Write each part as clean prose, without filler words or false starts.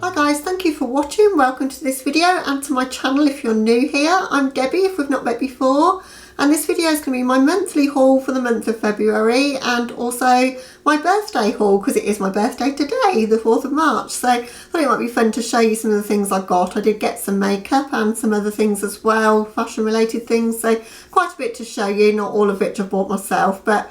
Hi guys, thank you for watching. Welcome to this video and to my channel if you're new here. I'm Debbie if we've not met before, and this video is going to be my monthly haul for the month of February and also my birthday haul because it is my birthday today, the 4th of March. So I thought it might be fun to show you some of the things I got. I did get some makeup and some other things as well, fashion related things, so quite a bit to show you, not all of which I bought myself, but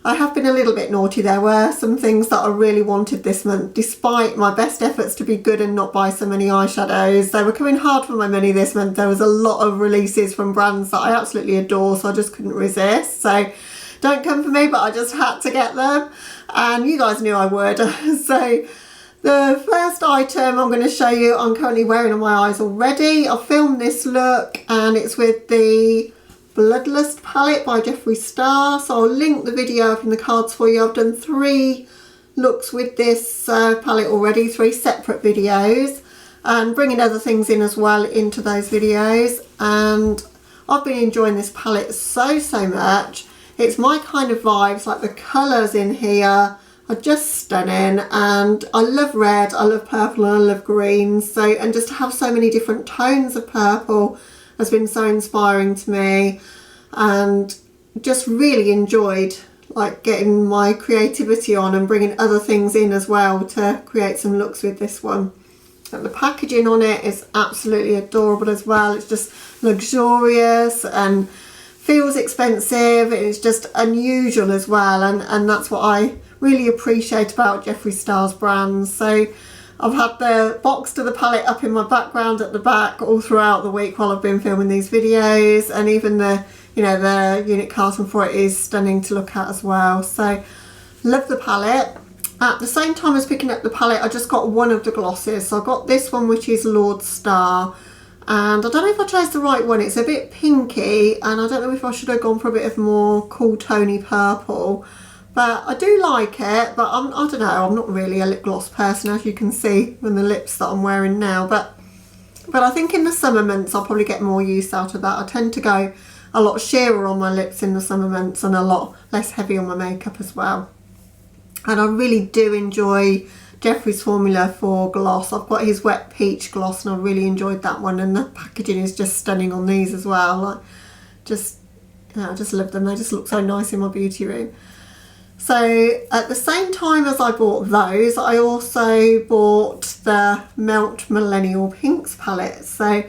I have been a little bit naughty. There were some things that I really wanted this month, despite my best efforts to be good and not buy so many eyeshadows. They were coming hard for my money this month. There was a lot of releases from brands that I absolutely adore, so I just couldn't resist. So don't come for me, but I just had to get them, and you guys knew I would. So the first item I'm going to show you, I'm currently wearing on my eyes already. I filmed this look and it's with the Bloodlust palette by Jeffree. So I'll link the video up in the cards for you. I've done 3 looks with this palette already, 3 separate videos, and bringing other things in as well into those videos, and I've been enjoying this palette so much. It's my kind of vibes. Like, the colours in here are just stunning, and I love red, I love purple, and I love green. So, and just to have so many different tones of purple has been so inspiring to me, and just really enjoyed like getting my creativity on and bringing other things in as well to create some looks with this one. And the packaging on it is absolutely adorable as well. It's just luxurious and feels expensive. It's just unusual as well, and that's what I really appreciate about Jeffree Star's brands. So I've had the box to the palette up in my background at the back all throughout the week while I've been filming these videos, and even the the unit carton for it is stunning to look at as well. So love the palette. At the same time as picking up the palette, I just got one of the glosses. So I got this one, which is Lord Star, and I don't know if I chose the right one. It's a bit pinky, and I don't know if I should have gone for a bit of more cool tony purple. But I do like it, but I don't know, I'm not really a lip gloss person, as you can see from the lips that I'm wearing now. But I think in the summer months I'll probably get more use out of that. I tend to go a lot sheerer on my lips in the summer months and a lot less heavy on my makeup as well. And I really do enjoy Jeffree's formula for gloss. I've got his Wet Peach gloss and I really enjoyed that one, and the packaging is just stunning on these as well. Like, I just love them. They just look so nice in my beauty room. So at the same time as I bought those, I also bought the Melt Millennial Pinks palette. So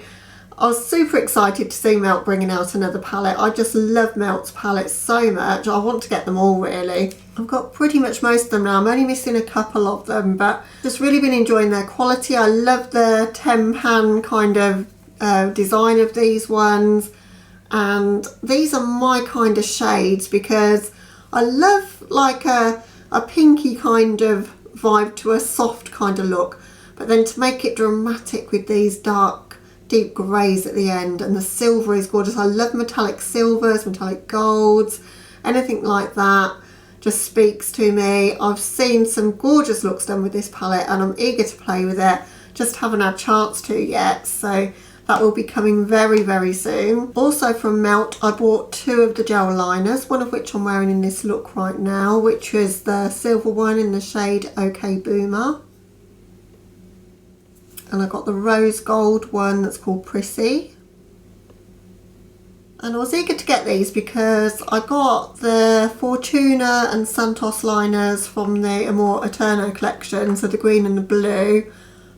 I was super excited to see Melt bringing out another palette. I just love Melt's palettes so much. I want to get them all really. I've got pretty much most of them now. I'm only missing a couple of them, but just really been enjoying their quality. I love the Tempan kind of design of these ones, and these are my kind of shades because I love like a pinky kind of vibe to a soft kind of look, but then to make it dramatic with these dark, deep greys at the end, and the silver is gorgeous. I love metallic silvers, metallic golds, anything like that just speaks to me. I've seen some gorgeous looks done with this palette and I'm eager to play with it, just haven't had a chance to yet. So that will be coming very soon. Also from Melt, I bought 2 of the gel liners, one of which I'm wearing in this look right now, which is the silver one in the shade OK Boomer. And I got the rose gold one that's called Prissy. And I was eager to get these because I got the Fortuna and Santos liners from the Amor Eterno collection, so the green and the blue.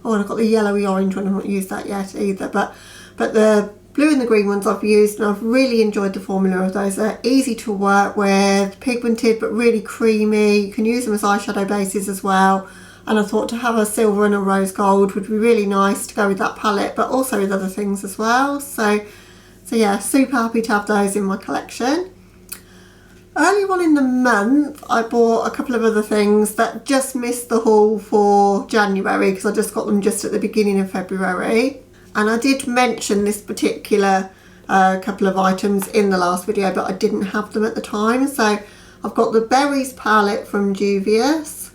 Oh, and I've got the yellowy orange one. I've not used that yet either, but the blue and the green ones I've used, and I've really enjoyed the formula of those. They're easy to work with, pigmented but really creamy. You can use them as eyeshadow bases as well, and I thought to have a silver and a rose gold would be really nice to go with that palette, but also with other things as well. So yeah, super happy to have those in my collection. Earlier on in the month, I bought a couple of other things that just missed the haul for January because I just got them just at the beginning of February. And I did mention this particular couple of items in the last video, but I didn't have them at the time. So I've got the Berries palette from Juvia's,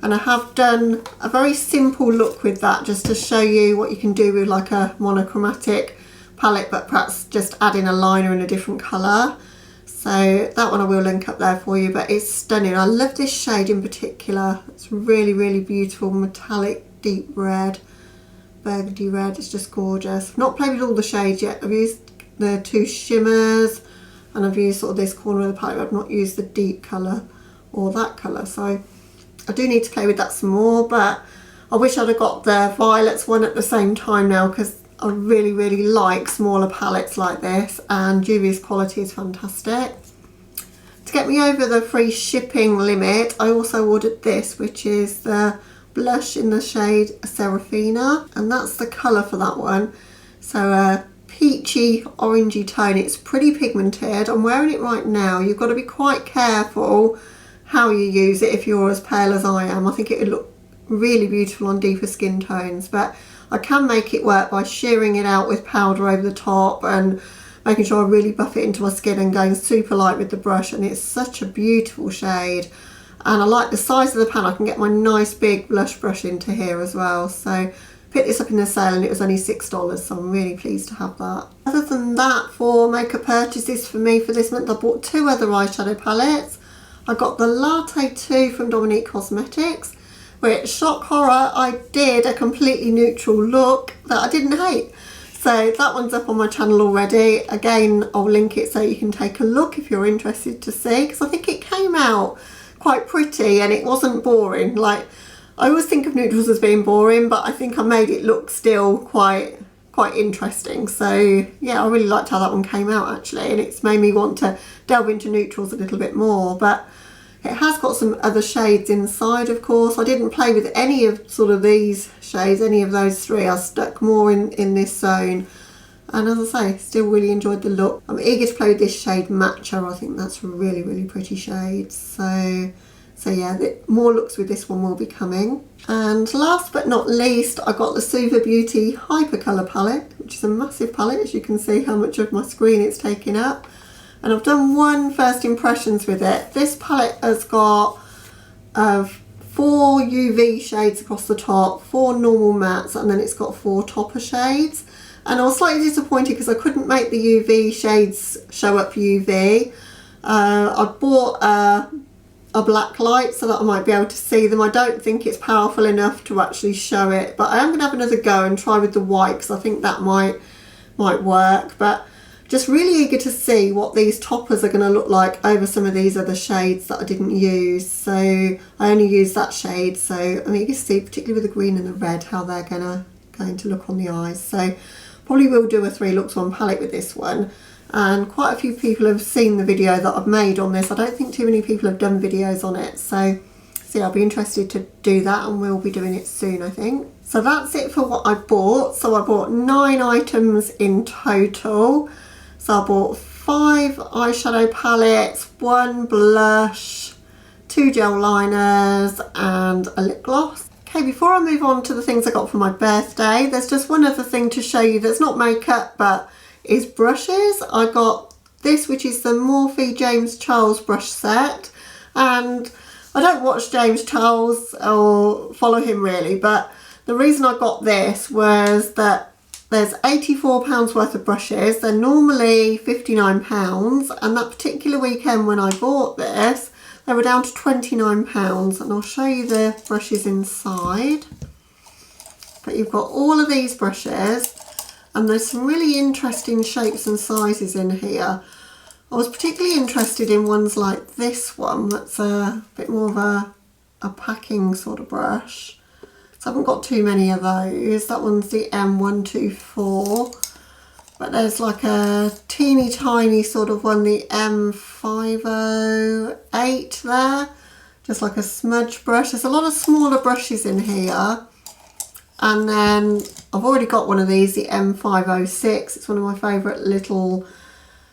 and I have done a very simple look with that just to show you what you can do with like a monochromatic palette, but perhaps just adding a liner in a different colour. So that one I will link up there for you, but it's stunning. I love this shade in particular. It's really beautiful metallic deep red, burgundy red. It's just gorgeous. I've not played with all the shades yet. I've used the 2 shimmers and I've used sort of this corner of the palette. I've not used the deep colour or that colour, so I do need to play with that some more, but I wish I'd have got the violets one at the same time now, because I really like smaller palettes like this, and Juvia's quality is fantastic. To get me over the free shipping limit, I also ordered this, which is the blush in the shade Serafina, and that's the colour for that one. So a peachy orangey tone. It's pretty pigmented. I'm wearing it right now. You've got to be quite careful how you use it if you're as pale as I am. I think it would look really beautiful on deeper skin tones, but I can make it work by shearing it out with powder over the top and making sure I really buff it into my skin and going super light with the brush, and it's such a beautiful shade. And I like the size of the pan. I can get my nice big blush brush into here as well. So picked this up in the sale and it was only $6, so I'm really pleased to have that. Other than that, for makeup purchases for me for this month, I bought 2 other eyeshadow palettes. I got the Latte 2 from Dominique Cosmetics, which, shock horror, I did a completely neutral look that I didn't hate. So that one's up on my channel already. Again, I'll link it so you can take a look if you're interested to see, because I think it came out quite pretty and it wasn't boring. Like, I always think of neutrals as being boring, but I think I made it look still quite interesting. So yeah, I really liked how that one came out actually, and it's made me want to delve into neutrals a little bit more. But it has got some other shades inside, of course. I didn't play with any of sort of these shades, any of those 3. I stuck more in this zone. And as I say, still really enjoyed the look. I'm eager to play with this shade Matcha. I think that's a really pretty shade. So yeah, more looks with this one will be coming. And last but not least, I got the Suva Beauty Hypercolour palette, which is a massive palette, as you can see how much of my screen it's taking up. And I've done 1 first impressions with it. This palette has got 4 UV shades across the top, 4 normal mattes, and then it's got 4 topper shades. And I was slightly disappointed because I couldn't make the UV shades show up UV. I bought a black light so that I might be able to see them. I don't think it's powerful enough to actually show it, but I am going to have another go and try with the white, because I think that might work. But just really eager to see what these toppers are going to look like over some of these other shades that I didn't use. So I only used that shade, so I'm eager to see, particularly with the green and the red, how they're going to look on the eyes. So probably will do a 3 looks 1 palette with this one. And quite a few people have seen the video that I've made on this. I don't think too many people have done videos on it, so yeah, I'll be interested to do that, and we'll be doing it soon, I think. So that's it for what I bought. So I bought 9 items in total. So I bought 5 eyeshadow palettes, 1 blush, 2 gel liners and a lip gloss. Okay, before I move on to the things I got for my birthday, there's just one other thing to show you that's not makeup but is brushes. I got this, which is the Morphe James Charles brush set, and I don't watch James Charles or follow him really, but the reason I got this was that there's £84 worth of brushes. They're normally £59, and that particular weekend when I bought this, they were down to £29, and I'll show you the brushes inside. But you've got all of these brushes, and there's some really interesting shapes and sizes in here. I was particularly interested in ones like this one, that's a bit more of a packing sort of brush. So I haven't got too many of those. That one's the M124. But there's like a teeny tiny sort of one, the M508 there. Just like a smudge brush. There's a lot of smaller brushes in here. And then I've already got one of these, the M506. It's one of my favourite little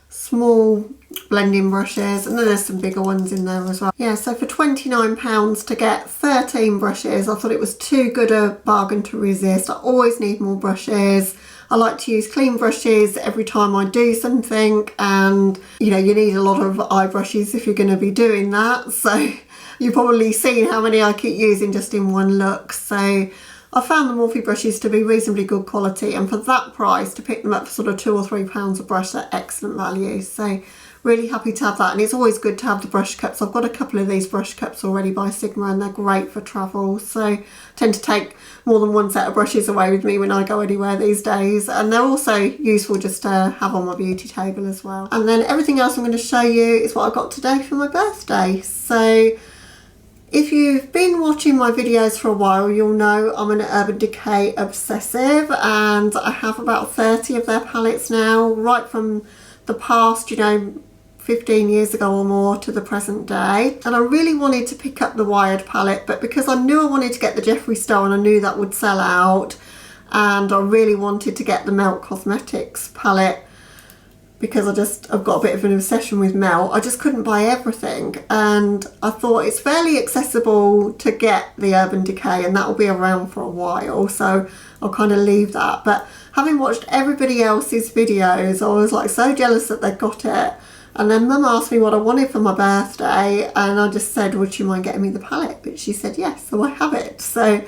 small blending brushes, and then there's some bigger ones in there as well. Yeah, so for £29 to get 13 brushes, I thought it was too good a bargain to resist. I always need more brushes. I like to use clean brushes every time I do something, and you know, you need a lot of eye brushes if you're going to be doing that. So you've probably seen how many I keep using just in one look. So I found the Morphe brushes to be reasonably good quality, and for that price, to pick them up for sort of £2 or £3 a brush, they're excellent value. So really happy to have that. And it's always good to have the brush cups. I've got a couple of these brush cups already by Sigma, and they're great for travel. So I tend to take more than one set of brushes away with me when I go anywhere these days. And they're also useful just to have on my beauty table as well. And then everything else I'm going to show you is what I got today for my birthday. So if you've been watching my videos for a while, you'll know I'm an Urban Decay obsessive, and I have about 30 of their palettes now, right from the past, you know, 15 years ago or more to the present day. And I really wanted to pick up the Wired palette, but because I knew I wanted to get the Jeffree style and I knew that would sell out, and I really wanted to get the Melt Cosmetics palette because I've got a bit of an obsession with Melt. I just couldn't buy everything, and I thought it's fairly accessible to get the Urban Decay, and that will be around for a while, so I'll kind of leave that. But having watched everybody else's videos, I was like so jealous that they got it. And then Mum asked me what I wanted for my birthday, and I just said, would you mind getting me the palette? But she said yes, so I have it. So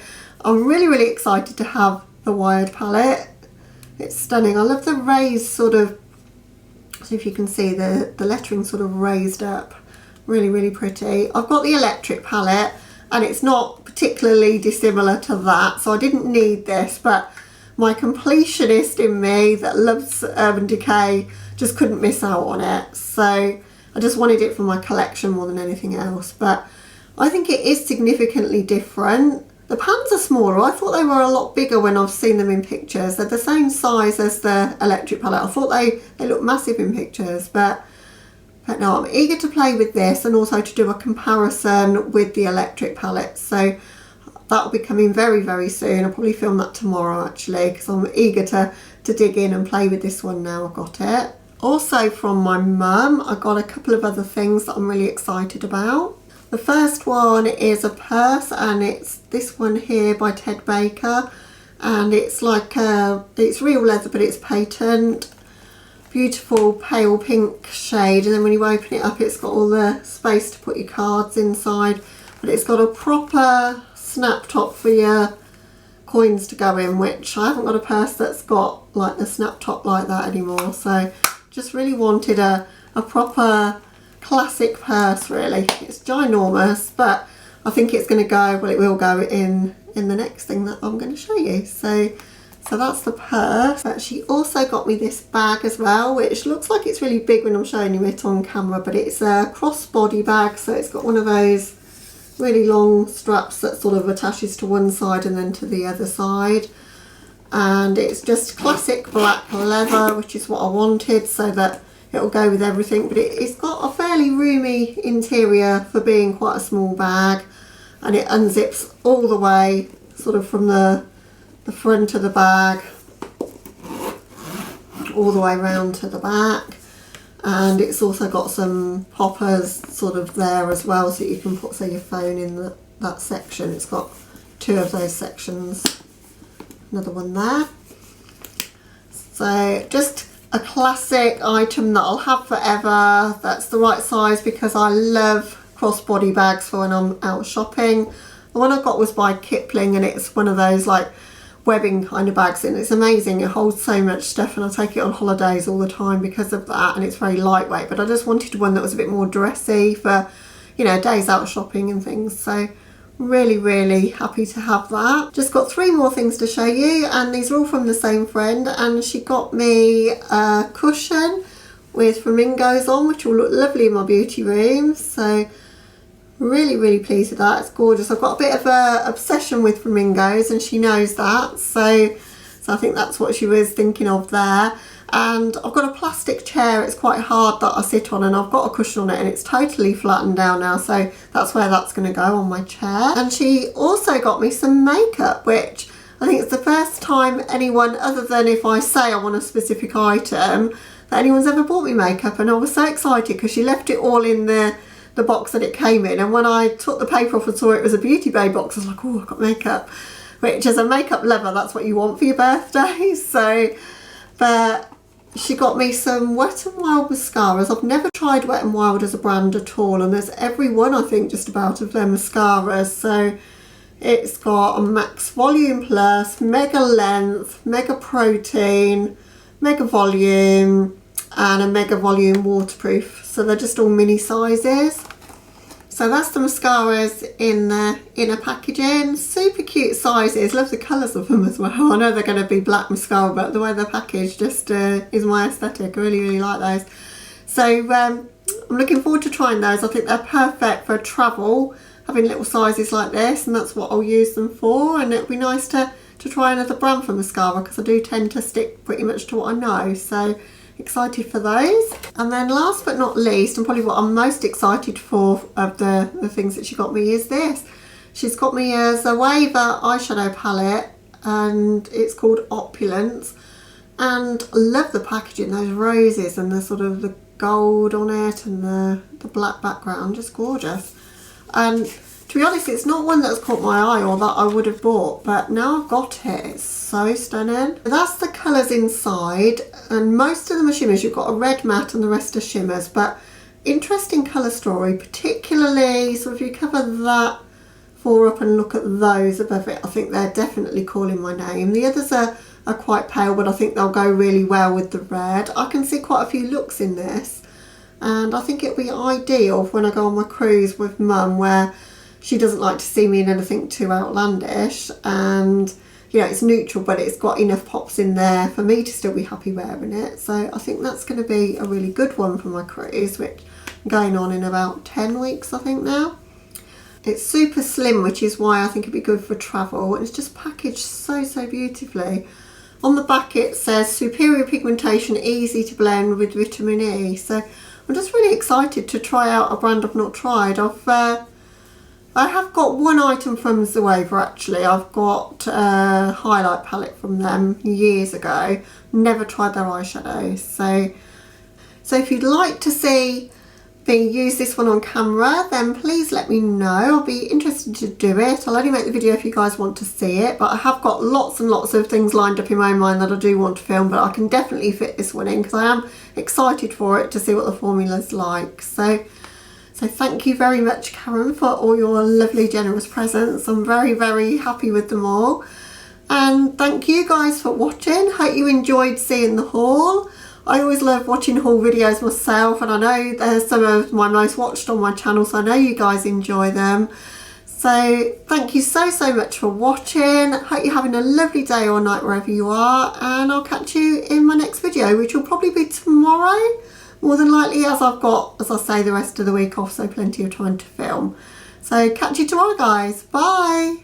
I'm really, really excited to have the Wired palette. It's stunning. I love the raised sort of, so if you can see the lettering sort of raised up, really, really pretty. I've got the electric palette, and it's not particularly dissimilar to that, so I didn't need this, but my completionist in me that loves Urban Decay just couldn't miss out on it. So I just wanted it for my collection more than anything else. But I think it is significantly different. The pans are smaller. I thought they were a lot bigger when I've seen them in pictures. They're the same size as the electric palette. I thought they looked massive in pictures, but no, I'm eager to play with this and also to do a comparison with the electric palette. So that will be coming very, very soon. I'll probably film that tomorrow actually, because I'm eager to dig in and play with this one now I've got it. Also from my mum, I got a couple of other things that I'm really excited about. The first one is a purse, and it's this one here by Ted Baker, and it's like it's real leather, but it's patent. Beautiful pale pink shade, and then when you open it up, it's got all the space to put your cards inside, but it's got a proper snap top for your coins to go in, which I haven't got a purse that's got like the snap top like that anymore. So just really wanted a proper classic purse really. It's ginormous, but I think it's going to go, well, it will go in the next thing that I'm going to show you. So that's the purse. But she also got me this bag as well, which looks like it's really big when I'm showing you it on camera, but it's a crossbody bag, so it's got one of those really long straps that sort of attaches to one side and then to the other side, and it's just classic black leather, which is what I wanted, so that it'll go with everything. But it's got a fairly roomy interior for being quite a small bag, and it unzips all the way sort of from the front of the bag all the way around to the back. And it's also got some poppers sort of there as well, so you can put, say, your phone in that section. It's got two of those sections. Another one there. So just a classic item that I'll have forever. That's the right size because I love crossbody bags for when I'm out shopping. The one I got was by Kipling, and it's one of those like webbing kind of bags, and it's amazing. It holds so much stuff, and I take it on holidays all the time because of that, and it's very lightweight. But I just wanted one that was a bit more dressy for, you know, days out shopping and things. So really, really happy to have that. Just got 3 more things to show you, and these are all from the same friend, and she got me a cushion with flamingos on, which will look lovely in my beauty room. So really, really pleased with that. It's gorgeous. I've got a bit of a obsession with flamingos, and she knows that, so I think that's what she was thinking of there. And I've got a plastic chair. It's quite hard that I sit on, and I've got a cushion on it, and it's totally flattened down now, so that's where that's going to go, on my chair. And she also got me some makeup, which I think it's the first time anyone, other than if I say I want a specific item, that anyone's ever bought me makeup. And I was so excited because she left it all in the box that it came in, and when I took the paper off and saw it was a Beauty Bay box, I was like, oh, I've got makeup, which as a makeup lover, that's what you want for your birthday. So, but she got me some Wet n Wild mascaras. I've never tried Wet n Wild as a brand at all, and there's every one, I think, just about of their mascaras. So it's got a Max Volume Plus, Mega Length, Mega Protein, Mega Volume, and a mega volume waterproof. So they're just all mini sizes. So that's the mascaras in the inner packaging. Super cute sizes. Love the colours of them as well. I know they're going to be black mascara, but the way they're packaged just is my aesthetic. I really, really like those. So I'm looking forward to trying those. I think they're perfect for travel, having little sizes like this, and that's what I'll use them for. And it'll be nice to try another brand for mascara, because I do tend to stick pretty much to what I know. So excited for those. And then last but not least, and probably what I'm most excited for of the things that she got me, is this. She's got me a Suva eyeshadow palette, and it's called Opulence. And I love the packaging, those roses and the sort of the gold on it and the black background, just gorgeous. And to be honest, it's not one that's caught my eye or that I would have bought, but now I've got it, it's so stunning. That's the colours inside, and most of them are shimmers. You've got a red matte and the rest are shimmers, but interesting colour story, particularly, so if you cover that four up and look at those above it, I think they're definitely calling my name. The others are quite pale, but I think they'll go really well with the red. I can see quite a few looks in this, and I think it'll be ideal for when I go on my cruise with Mum, where she doesn't like to see me in anything too outlandish, and you know, it's neutral, but it's got enough pops in there for me to still be happy wearing it. So I think that's going to be a really good one for my cruise, which I'm going on in about 10 weeks I think now. It's super slim, which is why I think it'd be good for travel, and it's just packaged so beautifully. On the back it says superior pigmentation, easy to blend with vitamin E. So I'm just really excited to try out a brand I've not tried. I have got one item from Suva actually. I've got a highlight palette from them years ago. Never tried their eyeshadows. So if you'd like to see me use this one on camera, then please let me know. I'll be interested to do it. I'll only make the video if you guys want to see it, but I have got lots and lots of things lined up in my mind that I do want to film, but I can definitely fit this one in because I am excited for it to see what the formula's like. So thank you very much, Karen, for all your lovely generous presents. I'm very happy with them all. And thank you guys for watching. Hope you enjoyed seeing the haul. I always love watching haul videos myself, and I know they're some of my most watched on my channel, so I know you guys enjoy them. So thank you so much for watching. Hope you're having a lovely day or night wherever you are, and I'll catch you in my next video, which will probably be tomorrow, more than likely, as I've got, as I say, the rest of the week off, so plenty of time to film. So catch you tomorrow, guys. Bye.